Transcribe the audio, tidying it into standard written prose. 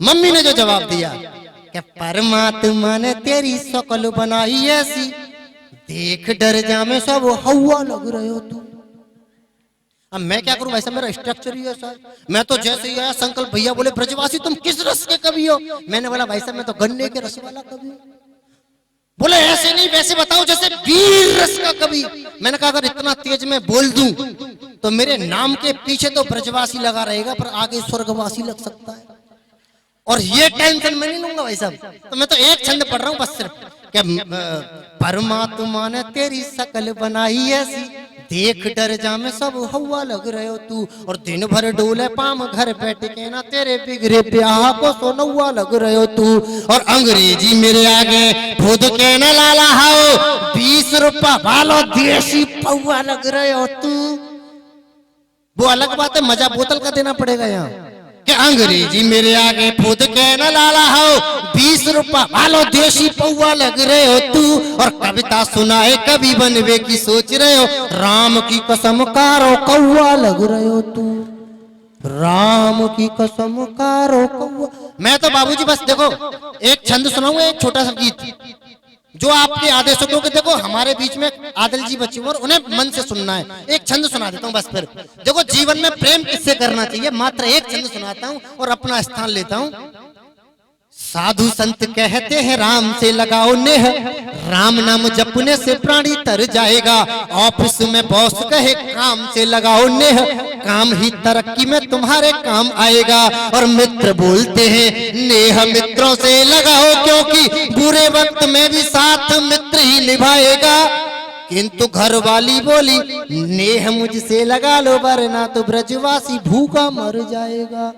Mummy ने जो जवाब दिया कि परमात्मा ने तेरी शकल बनाई ऐसी, देख डर जा में सब हवा लग रहे हो तू। अब मैं क्या करूं, वैसा मेरा स्ट्रक्चर ही ऐसा है। मैं तो जैसे ही आया संकल्प भैया बोले ब्रजवासी तुम किस रस के कवि हो, मैंने बोला भाई साहब मैं तो गन्ने के रस वाला कवि हूं। बोले ऐसे नहीं वैसे बताओ जैसे वीर रस का कवि। मैंने कहा अगर इतना तेज मैं बोल दूं तो मेरे नाम के पीछे तो ब्रजवासी लगा रहेगा पर आगे स्वर्गवासी लग सकता है, और ये टेंशन मैं नहीं लूंगा भाई साहब। तो मैं तो एक छंद पढ़ रहा हूं बस सिर्फ कि परमात्मा ने तेरी शकल बनाई ऐसी, देख डर जा में सब हवा लग रहे हो तू, और दिन भर डोले पाम घर बैठ के ना तेरे बिगड़े ब्याह को सोनौआ लग रहे हो तू, और अंग्रेजी मेरे आगे खुद के न लाला हाओ 20 रुपया वालो देसी पौआ लग रहे हो तू। वो अलग बात है, मजा बोतल का देना पड़ेगा यहाँ कि अंग्रेजी मेरे आगे खुद के न लाला हो 20 रुपया वालो देसी पौआ लग रहे हो तू, और कविता सुनाए कभी बनवे की सोच रहे हो, राम की कसम कारो कौआ लग रहे हो तू, राम की कसम कारो कौआ। मैं तो बाबूजी बस देखो एक छंद सुनाऊंगा, एक छोटा सा गीत जो आपके आदेशों को, देखो हमारे बीच में आदिल जी बच्चे और उन्हें मन से सुनना है। एक छंद सुना देता हूँ बस, फिर देखो जीवन में प्रेम किससे करना चाहिए, मात्र एक छंद सुनाता हूँ और अपना स्थान लेता हूँ। साधु संत कहते हैं राम से लगाओ नेह, राम नाम जपने से प्राणी तर जाएगा, ऑफिस में बॉस कहे काम से लगाओ नेह, काम ही तरक्की में तुम्हारे काम आएगा, और मित्र बोलते हैं नेह मित्रों से लगाओ क्योंकि बुरे वक्त में भी साथ मित्र ही निभाएगा, किंतु घर वाली बोली नेह मुझसे लगा लो वरना तो ब्रजवासी भूखा मर जाएगा।